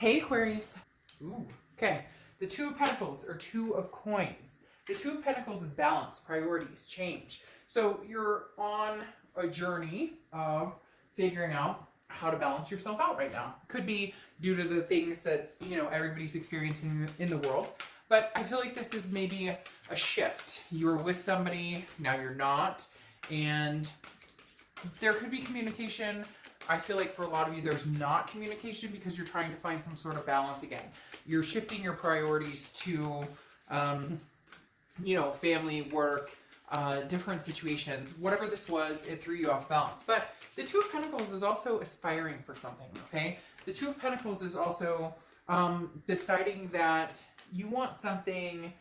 Hey Aquarius. Ooh. Okay. The Two of Pentacles or Two of Coins. The Two of Pentacles is balance, priorities, change. So you're on a journey of figuring out how to balance yourself out right now. Could be due to the things that, everybody's experiencing in the world. But I feel like this is maybe a shift. You were with somebody, now you're not. And there could be communication. I feel like for a lot of you, there's not communication because you're trying to find some sort of balance again. You're shifting your priorities to, family, work, different situations. Whatever this was, it threw you off balance. But the Two of Pentacles is also aspiring for something, okay? The Two of Pentacles is also deciding that you want something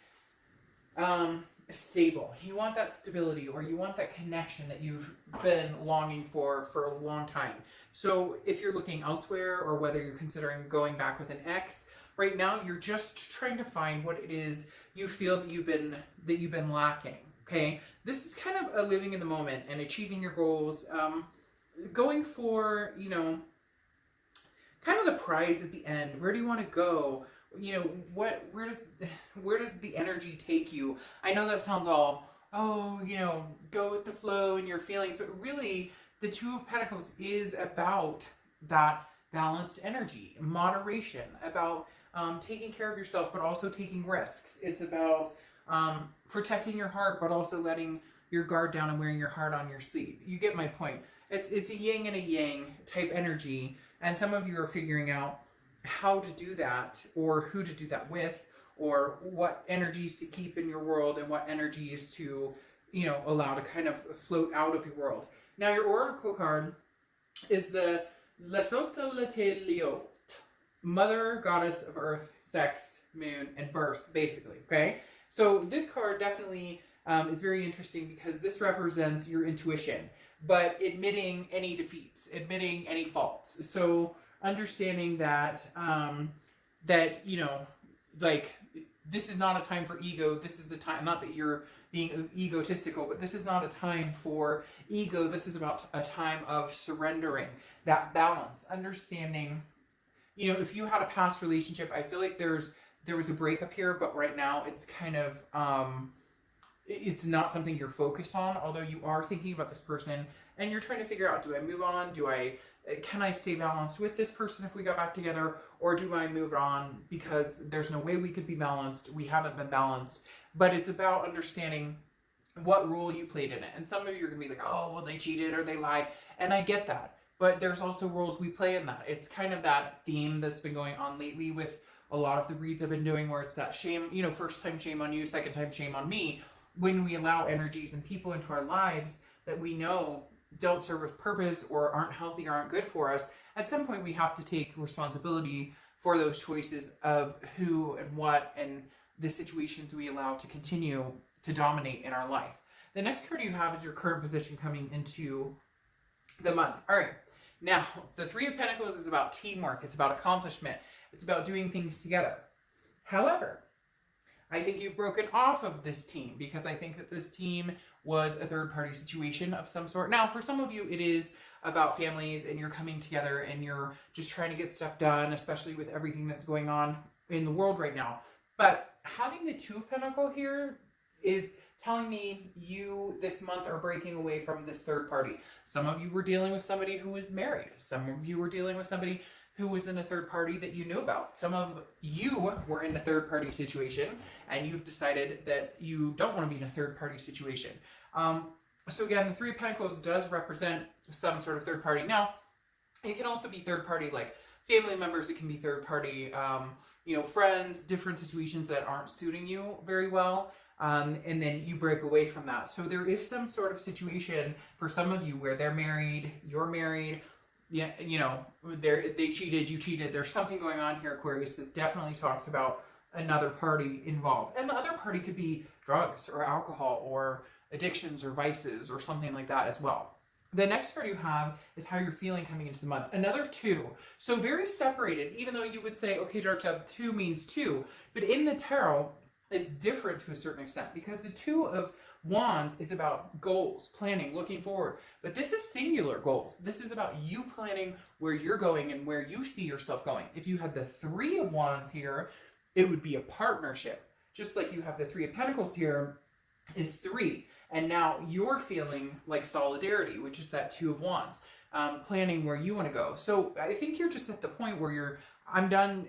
stable. You want that stability, or you want that connection that you've been longing for a long time. So if you're looking elsewhere, or whether you're considering going back with an ex, right now you're just trying to find what it is you feel that you've been lacking. Okay, this is kind of a living in the moment and achieving your goals, going for kind of the prize at the end. Where do you want to go? Where does the energy take you? I know that sounds all, go with the flow and your feelings, but really the Two of Pentacles is about that balanced energy, moderation, about taking care of yourself, but also taking risks. It's about protecting your heart, but also letting your guard down and wearing your heart on your sleeve. You get my point. It's a yin and a yang type energy, and some of you are figuring out how to do that, or who to do that with, or what energies to keep in your world and what energies to, allow to kind of float out of your world. Now, your oracle card is the Lesotho, Mother, Goddess of Earth, Sex, Moon, and Birth, basically, okay? So this card definitely is very interesting because this represents your intuition, but admitting any defeats, admitting any faults. So understanding that, this is not a time for ego. This is a time, not that you're being egotistical, but this is not a time for ego. This is about a time of surrendering, that balance, understanding, if you had a past relationship, I feel like there was a breakup here, but right now it's kind of, it's not something you're focused on, although you are thinking about this person and you're trying to figure out, do I move on? Can I stay balanced with this person if we got back together, or do I move on because there's no way we could be balanced? We haven't been balanced, but it's about understanding what role you played in it. And some of you are gonna be like, oh, well, they cheated or they lied. And I get that, but there's also roles we play in that. It's kind of that theme that's been going on lately with a lot of the reads I've been doing, where it's that shame, first time shame on you, second time shame on me. When we allow energies and people into our lives that we know don't serve us purpose or aren't healthy or aren't good for us, at some point we have to take responsibility for those choices of who and what and the situations we allow to continue to dominate in our life. The next card you have is your current position coming into the month. All right, now the Three of Pentacles is about teamwork. It's about accomplishment. It's about doing things together. However, I think you've broken off of this team because I think that this team was a third-party situation of some sort. Now, for some of you, it is about families and you're coming together and you're just trying to get stuff done, especially with everything that's going on in the world right now. But having the Two of Pentacles here is telling me you this month are breaking away from this third party. Some of you were dealing with somebody who was married. Some of you were dealing with somebody who was in a third party that you knew about. Some of you were in a third party situation and you've decided that you don't want to be in a third party situation. So again, the Three of Pentacles does represent some sort of third party. Now, it can also be third party like family members. It can be third party, friends, different situations that aren't suiting you very well. And then you break away from that. So there is some sort of situation for some of you where they're married, you're married, yeah, they cheated, you cheated. There's something going on here, Aquarius, that definitely talks about another party involved. And the other party could be drugs or alcohol or addictions or vices or something like that as well. The next card you have is how you're feeling coming into the month. Another two. So very separated, even though you would say, okay, Dark Job, two means two. But in the tarot, it's different to a certain extent because the Two of Wands is about goals, planning, looking forward. But this is singular goals. This is about you planning where you're going and where you see yourself going. If you had the Three of Wands here, it would be a partnership. Just like you have the Three of Pentacles here is three. And now you're feeling like solidarity, which is that Two of Wands, planning where you want to go. So I think you're just at the point where I'm done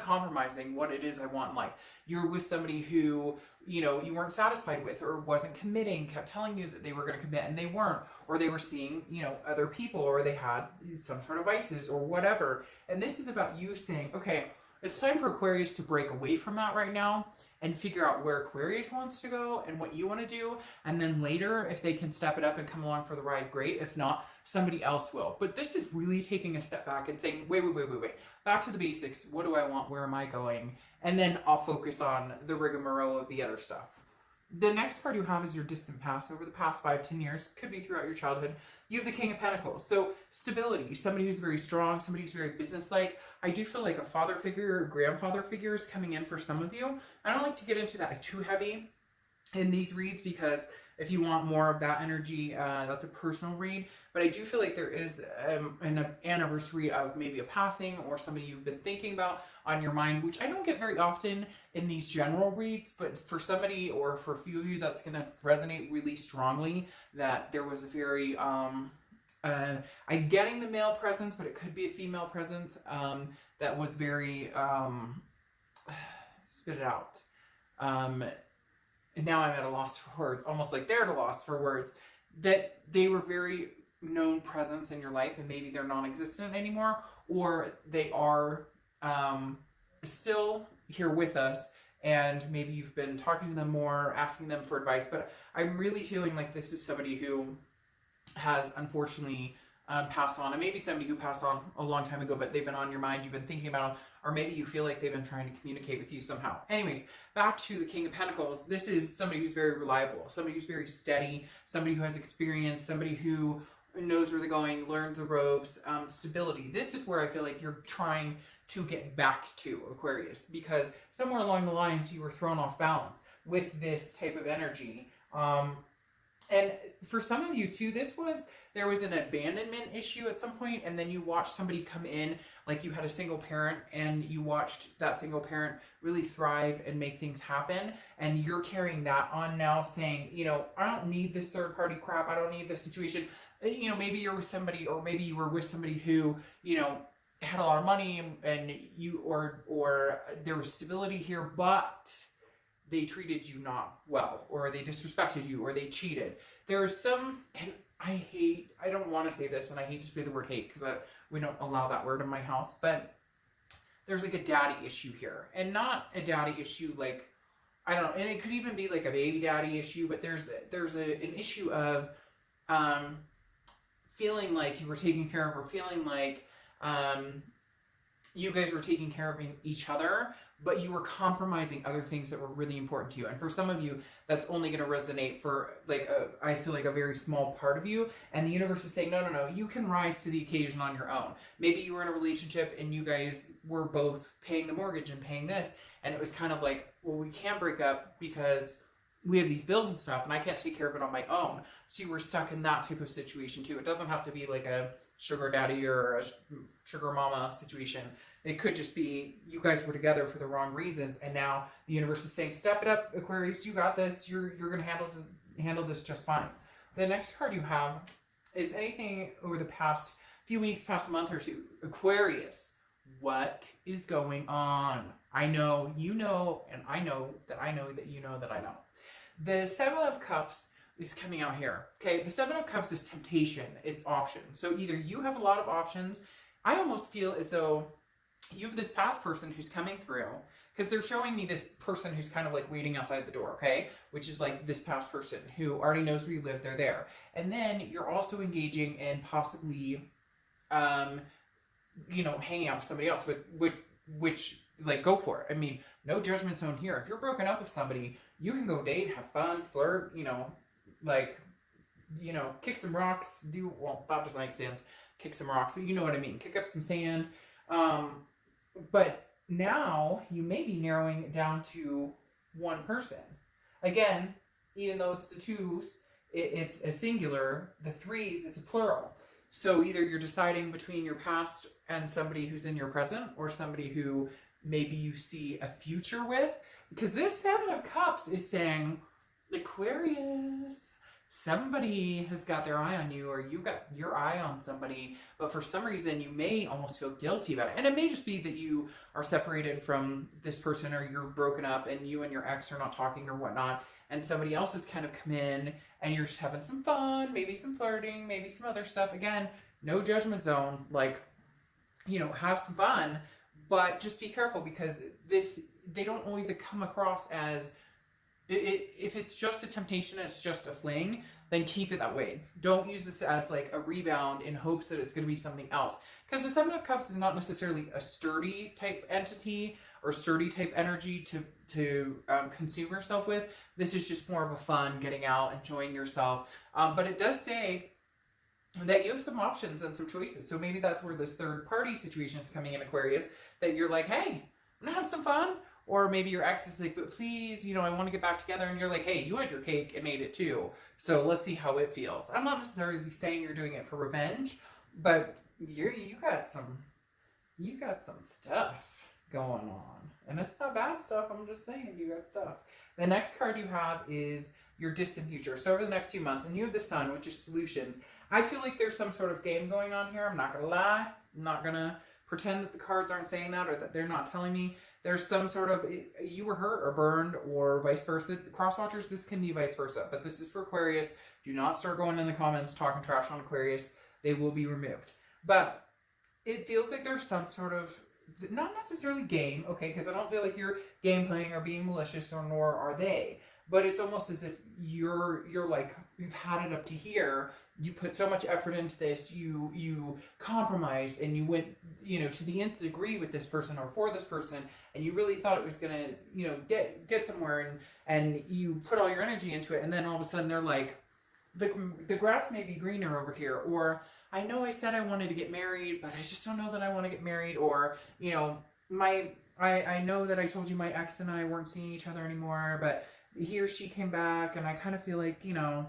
compromising what it is I want in life. You're with somebody who, you weren't satisfied with, or wasn't committing, kept telling you that they were going to commit and they weren't, or they were seeing, other people, or they had some sort of vices or whatever. And this is about you saying, okay, it's time for Aquarius to break away from that right now and figure out where Aquarius wants to go and what you want to do. And then later, if they can step it up and come along for the ride, great. If not, somebody else will. But this is really taking a step back and saying, wait. Back to the basics. What do I want? Where am I going? And then I'll focus on the rigmarole of the other stuff. The next card you have is your distant past. Over the past 5-10 years, could be throughout your childhood, you have the King of Pentacles. So stability, somebody who's very strong, somebody who's very businesslike. I do feel like a father figure or grandfather figure is coming in for some of you. I don't like to get into that too heavy in these reads, because if you want more of that energy, that's a personal read. But I do feel like there is an anniversary of maybe a passing or somebody you've been thinking about on your mind, which I don't get very often in these general reads. But for somebody, or for a few of you, that's going to resonate really strongly, that there was a very, I'm getting the male presence, but it could be a female presence, that was very, spit it out. And now I'm at a loss for words, almost like they're at a loss for words, that they were very known presence in your life, and maybe they're non-existent anymore, or they are still here with us, and maybe you've been talking to them more, asking them for advice. But I'm really feeling like this is somebody who has unfortunately passed on, and maybe somebody who passed on a long time ago, but they've been on your mind, you've been thinking about them, or maybe you feel like they've been trying to communicate with you somehow. Anyways, back to the King of Pentacles. This is somebody who's very reliable, somebody who's very steady, somebody who has experience, somebody who knows where they're going, learned the ropes, stability. This is where I feel like you're trying to get back to, Aquarius, because somewhere along the lines you were thrown off balance with this type of energy. And for some of you too, there was an abandonment issue at some point, and then you watched somebody come in, like you had a single parent, and you watched that single parent really thrive and make things happen, and you're carrying that on now, saying, I don't need this third party crap, I don't need this situation. Maybe you're with somebody, or maybe you were with somebody who, had a lot of money, and you, or there was stability here, but they treated you not well, or they disrespected you, or they cheated. There are some, and I don't want to say this, and I hate to say the word hate, because we don't allow that word in my house, but there's like a daddy issue here, and not a daddy issue like, I don't know, and it could even be like a baby daddy issue, but there's an issue of feeling like you were taken care of, or feeling like you guys were taking care of each other, but you were compromising other things that were really important to you. And for some of you, that's only going to resonate for I feel like a very small part of you. And the universe is saying, no, you can rise to the occasion on your own. Maybe you were in a relationship and you guys were both paying the mortgage and paying this. And it was kind of like, well, we can't break up because we have these bills and stuff, and I can't take care of it on my own. So you were stuck in that type of situation too. It doesn't have to be like a sugar daddy or a sugar mama situation. It could just be you guys were together for the wrong reasons, and now the universe is saying, step it up, Aquarius, you got this. You're going to handle this just fine. The next card you have is anything over the past few weeks, past a month or two. Aquarius, what is going on? I know you know, and I know that I know that you know that I know. The Seven of Cups is coming out here. Okay, the Seven of Cups is temptation. It's options. So either you have a lot of options. I almost feel as though you have this past person who's coming through, because they're showing me this person who's kind of like waiting outside the door, okay? Which is like this past person who already knows where you live, they're there. And then you're also engaging in possibly, hanging out with somebody else, which like, go for it. I mean, no judgment zone here. If you're broken up with somebody, you can go date, have fun, flirt, kick some rocks, that doesn't make sense. Kick some rocks, but you know what I mean. Kick up some sand. But now you may be narrowing it down to one person. Again, even though it's the twos, it's a singular, the threes is a plural. So either you're deciding between your past and somebody who's in your present, or somebody who maybe you see a future with. Because this Seven of Cups is saying, Aquarius, somebody has got their eye on you, or you got your eye on somebody, but for some reason you may almost feel guilty about it. And it may just be that you are separated from this person, or you're broken up and you and your ex are not talking or whatnot, and somebody else has kind of come in and you're just having some fun, maybe some flirting, maybe some other stuff. Again, no judgment zone, like, you know, have some fun, but just be careful, because they don't always come across as, if it's just a temptation, it's just a fling, then keep it that way. Don't use this as like a rebound in hopes that it's going to be something else. Because the Seven of Cups is not necessarily a sturdy type entity or sturdy type energy to consume yourself with. This is just more of a fun, getting out, enjoying yourself. But it does say that you have some options and some choices. So maybe that's where this third party situation is coming in, Aquarius, that you're like, hey, I'm going to have some fun. Or maybe your ex is like, but please, you know, I want to get back together. And you're like, hey, you had your cake and made it too. So let's see how it feels. I'm not necessarily saying you're doing it for revenge, but you got some stuff going on. And it's not bad stuff. I'm just saying you got stuff. The next card you have is your distant future. So over the next few months, and you have the Sun, which is solutions. I feel like there's some sort of game going on here. I'm not going to lie. I'm not going to pretend that the cards aren't saying that, or that they're not telling me. There's some sort of, you were hurt or burned, or vice versa. Cross watchers, this can be vice versa, but this is for Aquarius. Do not start going in the comments talking trash on Aquarius. They will be removed. But it feels like there's some sort of, not necessarily game, okay, because I don't feel like you're game playing or being malicious, or nor are they. But it's almost as if you're like, you've had it up to here. You put so much effort into this, you compromised, and you went, you know, to the nth degree with this person or for this person, and you really thought it was gonna, you know, get somewhere, and you put all your energy into it, and then all of a sudden they're like, the grass may be greener over here, or I know I said I wanted to get married, but I just don't know that I want to get married, or, you know, I know that I told you my ex and I weren't seeing each other anymore, but he or she came back, and I kind of feel like, you know,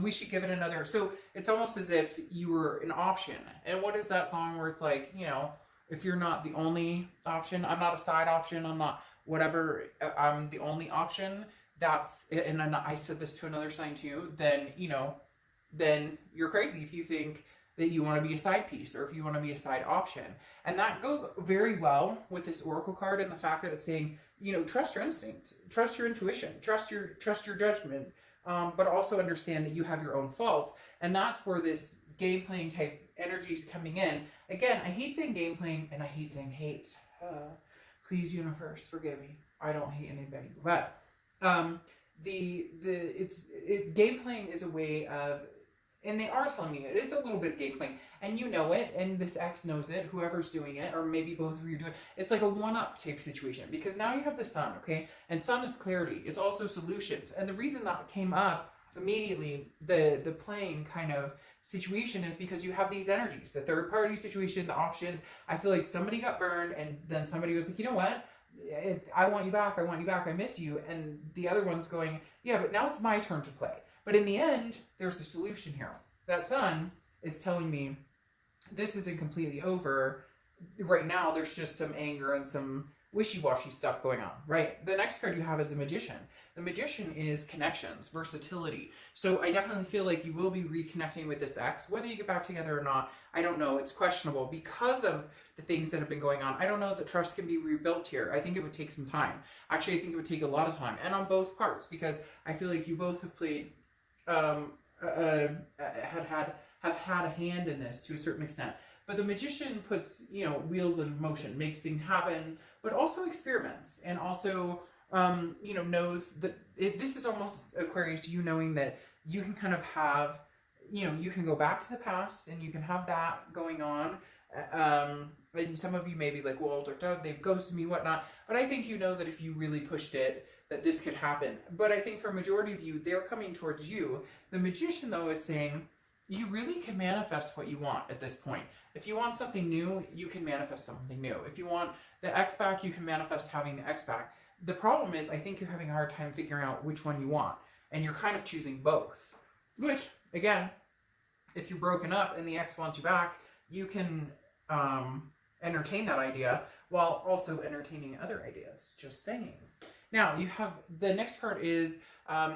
we should give it another. So it's almost as if you were an option. And what is that song where it's like, you know, if you're not the only option, I'm not a side option, I'm not whatever, I'm the only option, that's, and I said this to another sign too, then, you know, then you're crazy if you think that you want to be a side piece, or if you want to be a side option. And that goes very well with this Oracle card, and the fact that it's saying, you know, trust your instinct, trust your intuition, trust your judgment, but also understand that you have your own faults. And that's where this game playing type energy is coming in. Again, I hate saying game playing, and I hate saying hate. Please, universe, forgive me. I don't hate anybody. But game playing is a way of, and they are telling me it is a little bit of game playing, and you know it, and this ex knows it, whoever's doing it, or maybe both of you do it. It's like a one-up type situation, because now you have the Sun, okay? And Sun is clarity. It's also solutions. And the reason that came up immediately, the playing kind of situation, is because you have these energies, the third party situation, the options. I feel like somebody got burned, and then somebody was like, you know what? I want you back, I miss you. And the other one's going, yeah, but now it's my turn to play. But in the end, there's a solution here. That Sun is telling me this isn't completely over. Right now, there's just some anger and some wishy-washy stuff going on, right? The next card you have is a Magician. The Magician is connections, versatility. So I definitely feel like you will be reconnecting with this ex. Whether you get back together or not, I don't know. It's questionable because of the things that have been going on. I don't know that trust can be rebuilt here. I think it would take some time. Actually, I think it would take a lot of time, and on both parts, because I feel like you both have played, have had a hand in this to a certain extent. But the Magician puts, you know, wheels in motion, makes things happen, but also experiments, and also, you know, knows that this is almost, Aquarius, you knowing that you can kind of have, you know, you can go back to the past, and you can have that going on. And some of you may be like, well, they've ghosted me, whatnot. But I think you know that if you really pushed it, that this could happen. But I think for a majority of you, they're coming towards you. The Magician, though, is saying you really can manifest what you want at this point. If you want something new, you can manifest something new. If you want the ex back, you can manifest having the ex back. The problem is, I think you're having a hard time figuring out which one you want, and you're kind of choosing both. Which, again, if you're broken up and the ex wants you back, you can entertain that idea while also entertaining other ideas. Just saying. Now, you have the next card is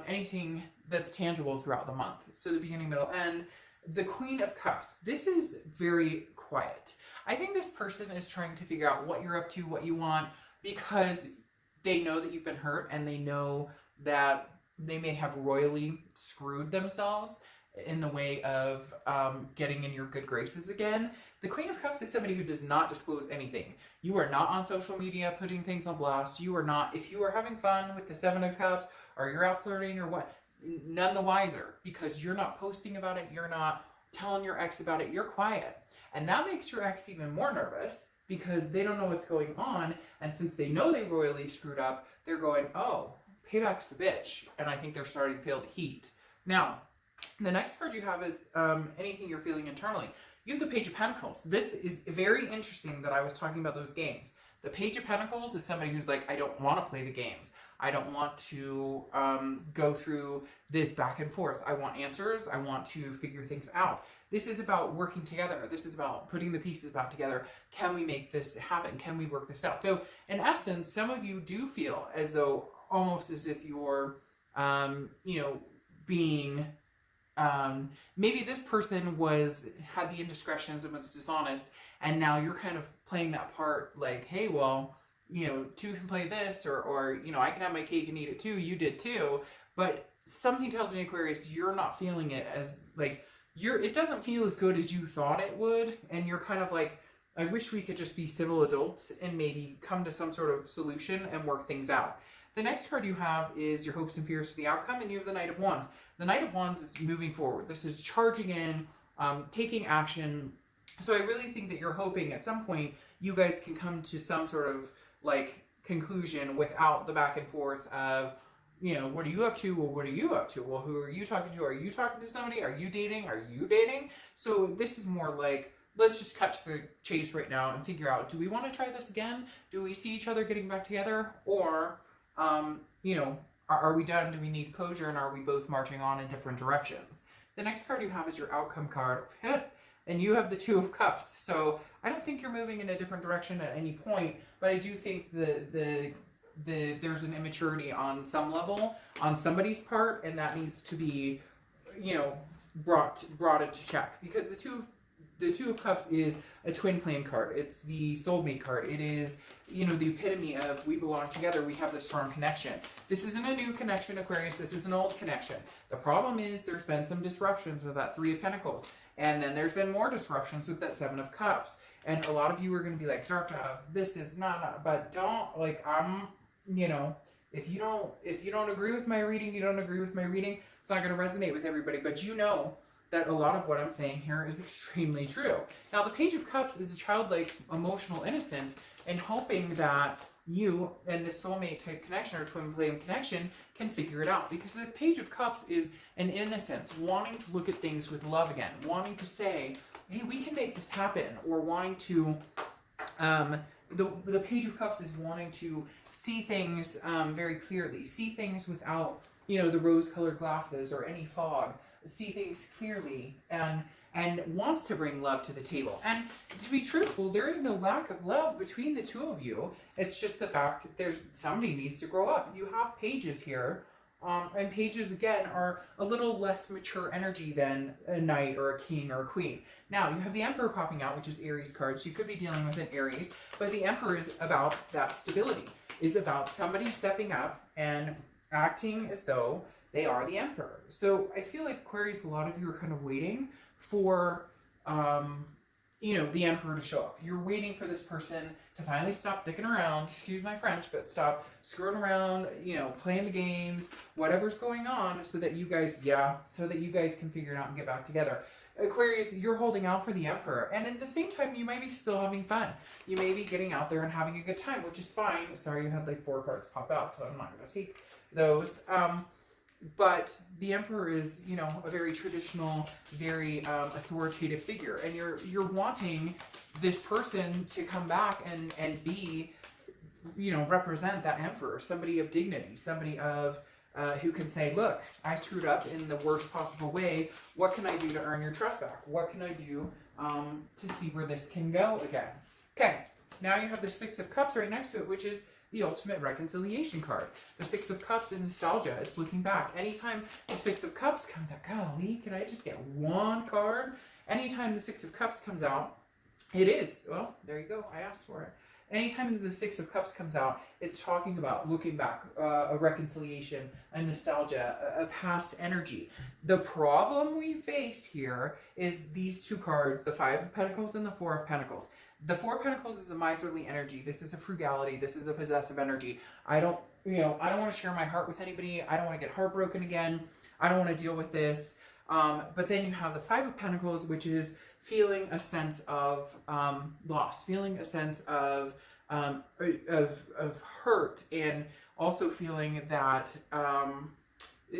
anything that's tangible throughout the month. So the beginning, middle, end. The Queen of Cups. This is very quiet. I think this person is trying to figure out what you're up to, what you want, because they know that you've been hurt and they know that they may have royally screwed themselves in the way of getting in your good graces again. The Queen of Cups is somebody who does not disclose anything. You are not on social media putting things on blast. You are not, if you are having fun with the Seven of Cups or you're out flirting or what, none the wiser, because you're not posting about it. You're not telling your ex about it. You're quiet. And that makes your ex even more nervous because they don't know what's going on. And since they know they royally screwed up, they're going, oh, payback's the bitch. And I think they're starting to feel the heat. Now, the next card you have is anything you're feeling internally. You have the Page of Pentacles. This is very interesting that I was talking about those games. The Page of Pentacles is somebody who's like, I don't want to play the games. I don't want to go through this back and forth. I want answers. I want to figure things out. This is about working together. This is about putting the pieces back together. Can we make this happen? Can we work this out? So in essence, some of you do feel as though almost as if you're, being, maybe this person had the indiscretions and was dishonest, and now you're kind of playing that part like, hey, well, two can play this, or I can have my cake and eat it too. You did too. But something tells me, Aquarius, you're not feeling it as like, it doesn't feel as good as you thought it would. And you're kind of like, I wish we could just be civil adults and maybe come to some sort of solution and work things out. The next card you have is your hopes and fears for the outcome, and you have the Knight of Wands. The Knight of Wands is moving forward. This is charging in, taking action. So I really think that you're hoping at some point you guys can come to some sort of like conclusion without the back and forth of, what are you up to? Well, what are you up to? Well, who are you talking to? Are you talking to somebody? Are you dating? Are you dating? So this is more like, let's just cut to the chase right now and figure out, do we want to try this again? Do we see each other getting back together? Or, are we done? Do we need closure? And are we both marching on in different directions? The next card you have is your outcome card. And you have the Two of Cups. So I don't think you're moving in a different direction at any point, but I do think there's an immaturity on some level on somebody's part, and that needs to be, brought into check, because the Two of Cups is a twin flame card. It's the soulmate card. It is, the epitome of we belong together. We have this strong connection. This isn't a new connection, Aquarius. This is an old connection. The problem is there's been some disruptions with that Three of Pentacles. And then there's been more disruptions with that Seven of Cups. And a lot of you are going to be like, this is not, but don't, like, if you don't agree with my reading, you don't agree with my reading. It's not going to resonate with everybody. But that a lot of what I'm saying here is extremely true. Now, the Page of Cups is a childlike emotional innocence and hoping that you and the soulmate type connection or twin flame connection can figure it out. Because the Page of Cups is an innocence, wanting to look at things with love again, wanting to say, hey, we can make this happen, or wanting to, the Page of Cups is wanting to see things very clearly, see things without, the rose-colored glasses or any fog, see things clearly, and wants to bring love to the table. And to be truthful, there is no lack of love between the two of you. It's just the fact that somebody needs to grow up. You have pages here, and pages, again, are a little less mature energy than a knight or a king or a queen. Now, you have the Emperor popping out, which is Aries card, so you could be dealing with an Aries, but the Emperor is about that stability, is about somebody stepping up and acting as though they are the Emperor. So I feel like, Aquarius, a lot of you are kind of waiting for, the Emperor to show up. You're waiting for this person to finally stop dicking around, excuse my French, but stop screwing around, playing the games, whatever's going on, so that you guys can figure it out and get back together. Aquarius, you're holding out for the Emperor, and at the same time, you might be still having fun. You may be getting out there and having a good time, which is fine. Sorry, you had like 4 cards pop out, so I'm not going to take those. But the Emperor is, a very traditional, very authoritative figure, and you're wanting this person to come back and be, you know, represent that emperor, somebody of dignity, somebody of who can say, look, I screwed up in the worst possible way. What can I do to earn your trust back? What can I do to see where this can go again? Okay, now you have the Six of Cups right next to it, which is the ultimate reconciliation card. The Six of Cups is nostalgia. It's looking back. Anytime the Six of Cups comes out, golly, can I just get one card? Anytime the Six of Cups comes out, it is, well, there you go, I asked for it. Anytime the Six of Cups comes out, it's talking about looking back, a reconciliation, a nostalgia, a past energy. The problem we face here is these two cards, the Five of Pentacles and the Four of Pentacles. The Four of Pentacles is a miserly energy. This is a frugality. This is a possessive energy. I don't want to share my heart with anybody. I don't want to get heartbroken again. I don't want to deal with this. But then you have the Five of Pentacles, which is feeling a sense of loss, feeling a sense of hurt, and also feeling that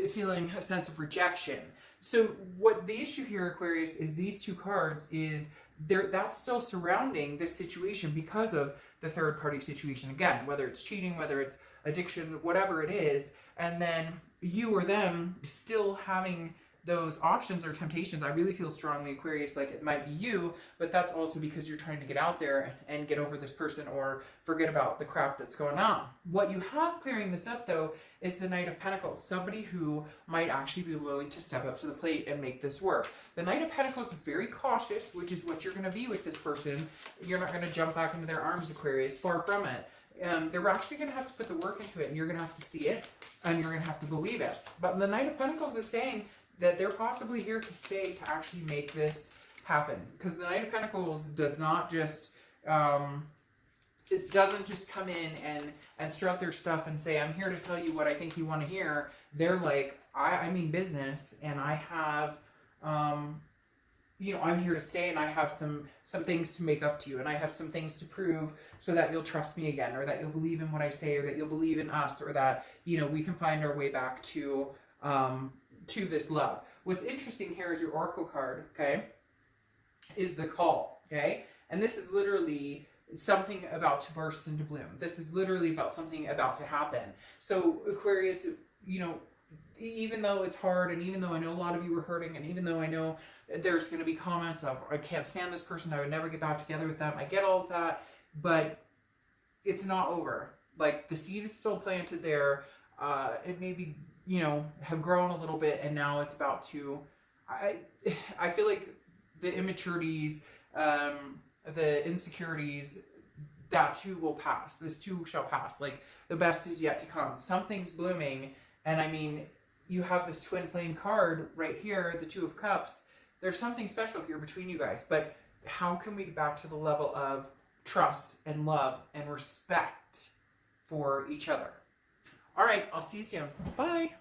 feeling a sense of rejection. So what the issue here, Aquarius, is these two cards is that's still surrounding this situation because of the third party situation. Again, whether it's cheating, whether it's addiction, whatever it is, and then you or them still having those options or temptations. I really feel strongly, Aquarius, like it might be you, but that's also because you're trying to get out there and get over this person or forget about the crap that's going on. What you have clearing this up, though, is the Knight of Pentacles, somebody who might actually be willing to step up to the plate and make this work. The Knight of Pentacles is very cautious, which is what you're going to be with this person. You're not going to jump back into their arms, Aquarius, far from it. They're actually going to have to put the work into it, and you're going to have to see it, and you're going to have to believe it. But the Knight of Pentacles is saying that they're possibly here to stay to actually make this happen. Because the Knight of Pentacles does not just, it doesn't just come in and strut their stuff and say, I'm here to tell you what I think you want to hear. They're like, I mean business, and I have, you know, I'm here to stay, and I have some things to make up to you, and I have some things to prove so that you'll trust me again, or that you'll believe in what I say, or that you'll believe in us, or that, you know, we can find our way back to this love. What's interesting here is your Oracle card, okay, is the Call, okay? And this is literally something about to burst into bloom. This is literally about something about to happen. So Aquarius, you know, even though it's hard, and even though I know a lot of you were hurting, and even though I know there's going to be comments of, I can't stand this person, I would never get back together with them, I get all of that, but it's not over. Like, the seed is still planted there. It may be, you know, have grown a little bit, and now it's about to, I feel like the immaturities, the insecurities, that too will pass. This too shall pass. Like, the best is yet to come. Something's blooming, and I mean, you have this twin flame card right here, the Two of Cups. There's something special here between you guys, but how can we get back to the level of trust and love and respect for each other? All right, I'll see you soon. Bye.